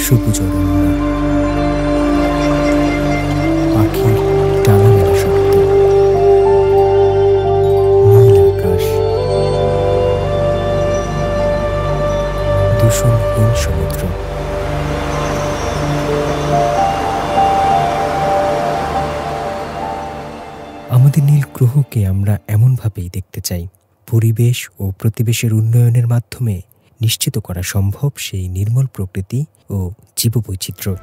সবুজ অরণ্য, পাখির ডানা মেলা শব্দ, নীল আকাশ, দূষণহীন সমুদ্র। আমাদের নীল গ্রহকে আমরা এমনভাবেই দেখতে চাই, পরিবেশ ও প্রতিবেশের উন্নয়নের মাধ্যমে নিশ্চিত করা সম্ভব সেই নির্মল প্রকৃতি ও জীববৈচিত্র্য।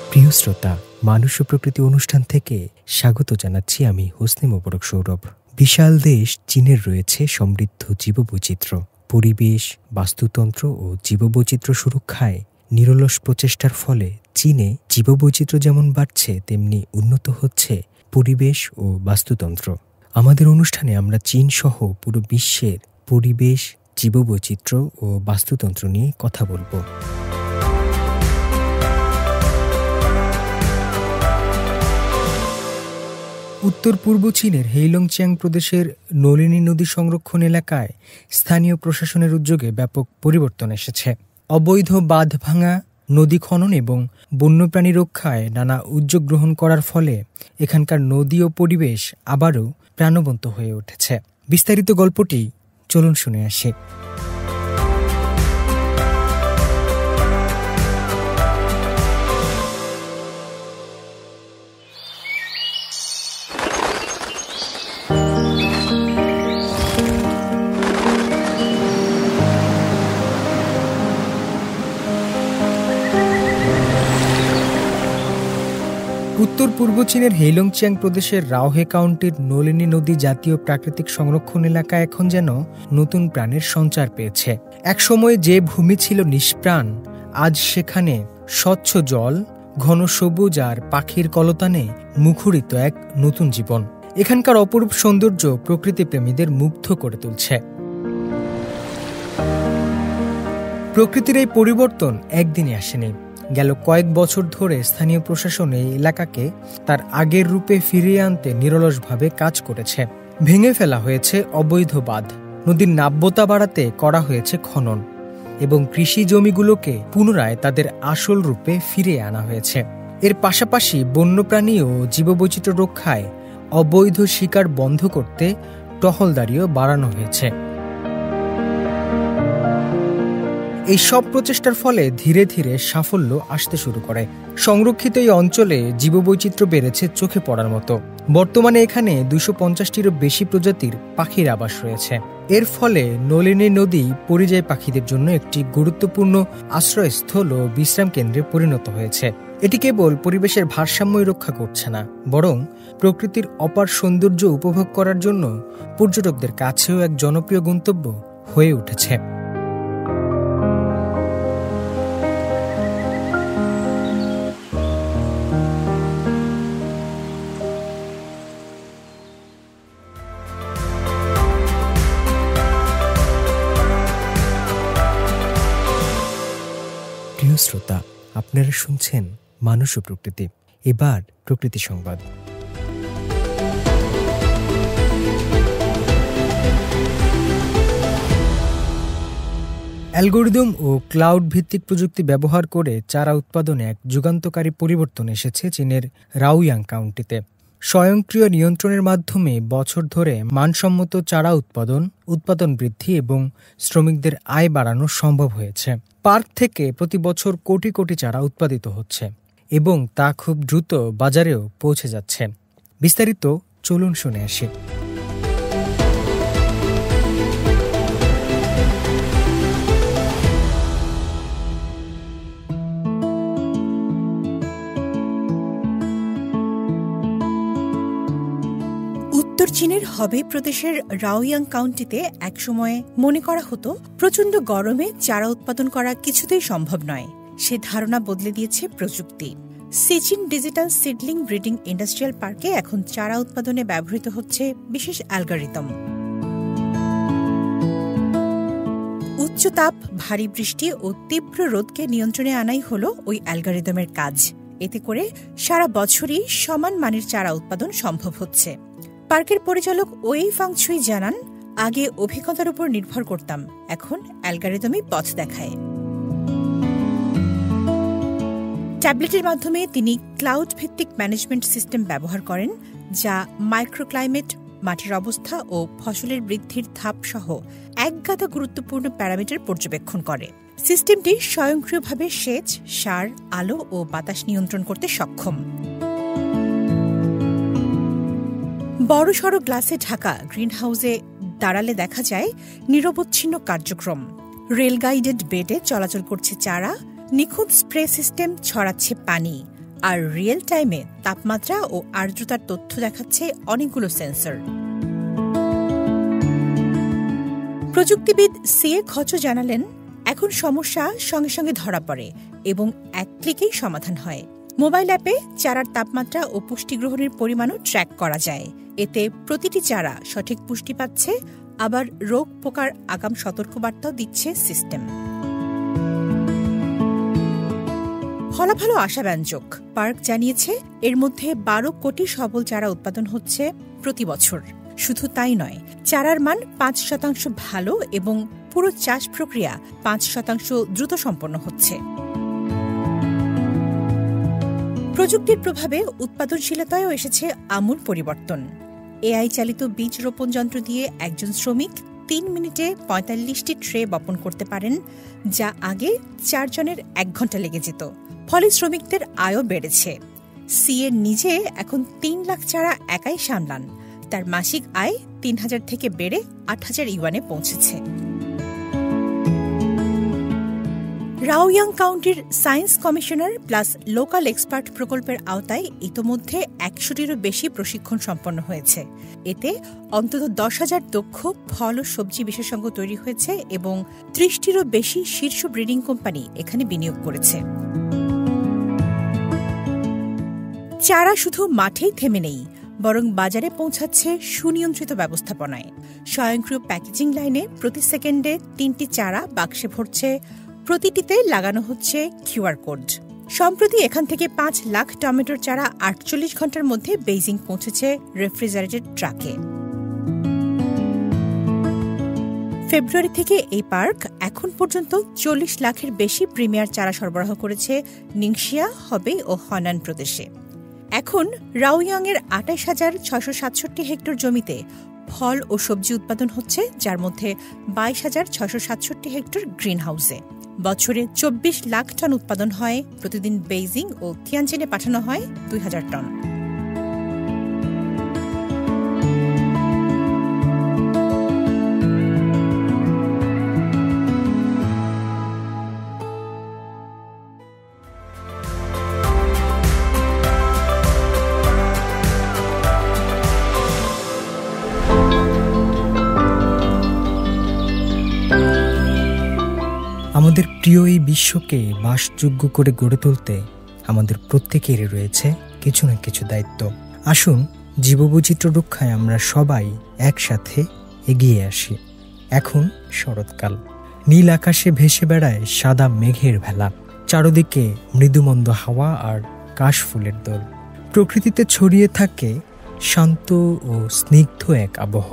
প্রিয় শ্রোতা, মানুষ ও প্রকৃতি অনুষ্ঠান থেকে স্বাগত জানাচ্ছি আমি হোসনে মোবারক সৌরভ। বিশাল দেশ চীনের রয়েছে সমৃদ্ধ জীববৈচিত্র্য। পরিবেশ, বাস্তুতন্ত্র ও জীববৈচিত্র্য সুরক্ষায় নিরলস প্রচেষ্টার ফলে চীনে জীববৈচিত্র্য যেমন বাড়ছে, তেমনি উন্নত হচ্ছে পরিবেশ ও বাস্তুতন্ত্র। আমাদের অনুষ্ঠানে আমরা চীন সহ পুরো বিশ্বের পরিবেশ, জীববৈচিত্র্য ও বাস্তুতন্ত্র নিয়ে কথা বলবো। উত্তর পূর্ব চীনের হেইলংজিয়াং প্রদেশের নলিনী নদী সংরক্ষণ এলাকায় স্থানীয় প্রশাসনের উদ্যোগে ব্যাপক পরিবর্তন এসেছে। অবৈধ বাঁধ ভাঙা, নদী খনন এবং বন্যপ্রাণী রক্ষায় নানা উদ্যোগ গ্রহণ করার ফলে এখানকার নদী ও পরিবেশ আবারও প্রাণবন্ত হয়ে উঠেছে। বিস্তারিত গল্পটি চলুন শুনে আসি। উত্তর পূর্ব চীনের হেইলংজিয়াং প্রদেশের রাওহে কাউন্টির নলিনী নদী জাতীয় প্রাকৃতিক সংরক্ষণ এলাকা এখন যেন নতুন প্রাণের সঞ্চার পেয়েছে। একসময় যে ভূমি ছিল নিষ্প্রাণ, আজ সেখানে স্বচ্ছ জল, ঘন সবুজ আর পাখির কলতানে মুখরিত এক নতুন জীবন। এখানকার অপরূপ সৌন্দর্য প্রকৃতিপ্রেমীদের মুগ্ধ করে তুলছে। প্রকৃতির এই পরিবর্তন একদিনে আসেনি। গেল কয়েক বছর ধরে স্থানীয় প্রশাসন এই এলাকাকে তার আগের রূপে ফিরিয়ে আনতে নিরলসভাবে কাজ করেছে। ভেঙে ফেলা হয়েছে অবৈধ বাঁধ, নদীর নাব্যতা বাড়াতে করা হয়েছে খনন এবং কৃষি জমিগুলোকে পুনরায় তাদের আসল রূপে ফিরিয়ে আনা হয়েছে। এর পাশাপাশি বন্যপ্রাণী ও জীববৈচিত্র্য রক্ষায় অবৈধ শিকার বন্ধ করতে টহলদারিও বাড়ানো হয়েছে। এই সব প্রচেষ্টার ফলে ধীরে ধীরে সাফল্য আসতে শুরু করে। সংরক্ষিত এই অঞ্চলে জীববৈচিত্র্য বেড়েছে চোখে পড়ার মতো। বর্তমানে এখানে 250টিরও বেশি প্রজাতির পাখির আবাস রয়েছে। এর ফলে নলিনী নদী পরিযায়ী পাখিদের জন্য একটি গুরুত্বপূর্ণ আশ্রয়স্থল ও বিশ্রাম কেন্দ্রে পরিণত হয়েছে। এটি কেবল পরিবেশের ভারসাম্যই রক্ষা করছে না, বরং প্রকৃতির অপার সৌন্দর্য উপভোগ করার জন্য পর্যটকদের কাছেও এক জনপ্রিয় গন্তব্য হয়ে উঠেছে। প্রিয় শ্রোতা, আপনারা শুনছেন মানুষ ও প্রকৃতি। এবার প্রকৃতি সংবাদ। অ্যালগোরিদম ও ক্লাউড ভিত্তিক প্রযুক্তি ব্যবহার করে চারা উৎপাদনে এক যুগান্তকারী পরিবর্তন এসেছে চীনের রাওয়াং কাউন্টিতে। স্বয়ংক্রিয় নিয়ন্ত্রণের মাধ্যমে বছর ধরে মানসম্মত চারা উৎপাদন বৃদ্ধি এবং শ্রমিকদের আয় বাড়ানো সম্ভব হয়েছে। পার্ক থেকে প্রতি বছর কোটি কোটি চারা উৎপাদিত হচ্ছে এবং তা খুব দ্রুত বাজারেও পৌঁছে যাচ্ছে। বিস্তারিত চলুন শুনে আসি। উত্তর চীনের হবেই প্রদেশের রাওয়াং কাউন্টিতে একসময় মনে করা হতো প্রচণ্ড গরমে চারা উৎপাদন করা কিছুতেই সম্ভব নয়। সে ধারণা বদলে দিয়েছে প্রযুক্তি। সিচিন ডিজিটাল সিডলিং ব্রিডিং ইন্ডাস্ট্রিয়াল পার্কে এখন চারা উৎপাদনে ব্যবহৃত হচ্ছে বিশেষ অ্যালগরিদম। উচ্চ তাপ, ভারী বৃষ্টি ও তীব্র রোদকে নিয়ন্ত্রণে আনাই হল ওই অ্যালগরিদমের কাজ। এতে করে সারা বছরই সমান মানের চারা উৎপাদন সম্ভব হচ্ছে। পার্কের পরিচালক ওয়েই ফাংচুই জানান, আগে অভিজ্ঞতার উপর নির্ভর করতাম, এখন অ্যালগরিদমই পথ দেখায়। ট্যাবলেটের মাধ্যমে তিনি ক্লাউড ভিত্তিক ম্যানেজমেন্ট সিস্টেম ব্যবহার করেন, যা মাইক্রোক্লাইমেট, মাটির অবস্থা ও ফসলের বৃদ্ধির ধাপ সহ একগাদা গুরুত্বপূর্ণ প্যারামিটার পর্যবেক্ষণ করে। সিস্টেমটি স্বয়ংক্রিয়ভাবে সেচ, সার, আলো ও বাতাস নিয়ন্ত্রণ করতে সক্ষম। বড়সড় গ্লাসে ঢাকা গ্রিনহাউসে দাঁড়ালে দেখা যায় নিরবচ্ছিন্ন কার্যক্রম। রেল গাইডেড বেডে চলাচল করছে চারা, নিখুঁত স্প্রে সিস্টেম ছড়াচ্ছে পানি, আর রিয়েল টাইমে তাপমাত্রা ও আর্দ্রতার তথ্য দেখাচ্ছে অনেকগুলো সেন্সর। প্রযুক্তিবিদ সিএ খচ জানালেন, এখন সমস্যা সঙ্গে সঙ্গে ধরা পড়ে এবং এক ক্লিকেই সমাধান হয়। মোবাইল অ্যাপে চারার তাপমাত্রা ও পুষ্টি গ্রহণের পরিমাণও ট্র্যাক করা যায়। এতে প্রতিটি চারা সঠিক পুষ্টি পাচ্ছে, আবার রোগ পোকার আগাম সতর্কবার্তাও দিচ্ছে সিস্টেম। ফলাফলও আশাব্যঞ্জক। পার্ক জানিয়েছে, এর মধ্যে 12 কোটি সবল চারা উৎপাদন হচ্ছে প্রতি বছর। শুধু তাই নয়, চারার মান 5% ভালো এবং পুরো চাষ প্রক্রিয়া 5% দ্রুত সম্পন্ন হচ্ছে। প্রযুক্তির প্রভাবে উৎপাদনশীলতায়ও এসেছে আমূল পরিবর্তন। এআই চালিত বীজ রোপণ যন্ত্র দিয়ে একজন শ্রমিক 3 মিনিটে 45টি ট্রে বপন করতে পারেন, যা আগে 4 জনের 1 ঘন্টা লেগে যেত। ফলে শ্রমিকদের আয়ও বেড়েছে। সিএ নিজে এখন 3 লাখ চারা একাই সামলান। তার মাসিক আয় 3,000 থেকে বেড়ে 8,000 ইউয়ানে পৌঁছেছে। রাওয়াং কাউন্টির science commissioner plus local expert প্রকল্পের আওতায় ইতোমধ্যে 100টিরও বেশি প্রশিক্ষণ সম্পন্ন হয়েছে। এতে অন্তত 10,000 দক্ষ ফল ও সবজি বিশেষজ্ঞ তৈরি হয়েছে এবং 30টিরও বেশি শীর্ষ ব্রিডিং কোম্পানি এখানে বিনিয়োগ করেছে। চারা শুধু মাঠেই থেমে নেই, বরং বাজারে পৌঁছাচ্ছে সুনিয়ন্ত্রিত ব্যবস্থাপনায়। স্বয়ংক্রিয় প্যাকেজিং লাইনে প্রতি সেকেন্ডে 3টি চারা বাক্সে ভরছে, প্রতিটিতে লাগানো হচ্ছে কিউআর কোড। সম্প্রতি এখান থেকে 5 লাখ টমেটোর চারা 48 ঘন্টার মধ্যে বেইজিং পৌঁছেছে রেফ্রিজারেটেড ট্রাকে। ফেব্রুয়ারি থেকে এই পার্ক এখন পর্যন্ত 40 লাখের বেশি প্রিমিয়ার চারা সরবরাহ করেছে নিংশিয়া, হবেই ও হনান প্রদেশে। এখন রাওয়াংয়ের 28,667 হেক্টর জমিতে ফল ও সবজি উৎপাদন হচ্ছে, যার মধ্যে 22,667 হেক্টর গ্রিন হাউসে। বছরে 24 লাখ টন উৎপাদন হয়। প্রতিদিন বেইজিং ও থিয়ানজিনে পাঠানো হয় 2,000 টন। আমাদের প্রিয় এই বিশ্বকে বাসযোগ্য করে গড়ে তুলতে আমাদের প্রত্যেকেরই রয়েছে কিছু না কিছু দায়িত্ব। আসুন জীববৈচিত্র্য রক্ষায় আমরা সবাই একসাথে এগিয়ে আসি। এখন শরৎকাল, নীল আকাশে ভেসে বেড়ায় সাদা মেঘের ভেলা, চারদিকে মৃদুমন্দ হাওয়া আর কাশফুলের দোল। প্রকৃতিতে ছড়িয়ে থাকে শান্ত ও স্নিগ্ধ এক আবহ।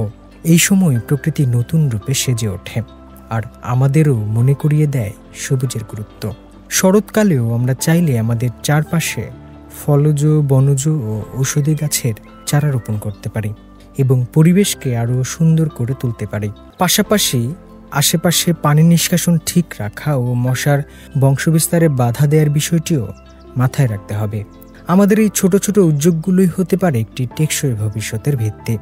এই সময় প্রকৃতি নতুন রূপে সেজে ওঠে আর আমাদেরও মনে করিয়ে দেয় সবুজের গুরুত্ব। শরৎকালেও আমরা চাইলে আমাদের চারপাশে ফলজ, বনজ ও ঔষধি গাছের চারা রোপণ করতে পারি এবং পরিবেশকে আরও সুন্দর করে তুলতে পারি। পাশাপাশি আশেপাশে পানি নিষ্কাশন ঠিক রাখা ও মশার বংশবিস্তারে বাধা দেওয়ার বিষয়টিও মাথায় রাখতে হবে। আমাদের এই ছোট ছোট উদ্যোগগুলোই হতে পারে একটি টেকসই ভবিষ্যতের ভিত্তি।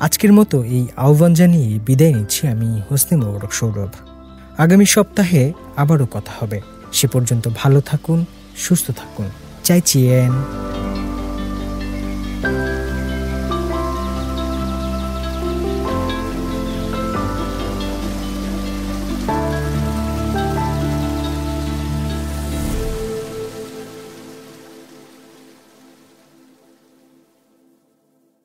আজকের মতো এই আহ্বান জানিয়ে বিদায় নিচ্ছি আমি হোসনে মোবারক সৌরভ। আগামী সপ্তাহে আবারও কথা হবে। সে পর্যন্ত ভালো থাকুন, সুস্থ থাকুন। চাই চিয়েন।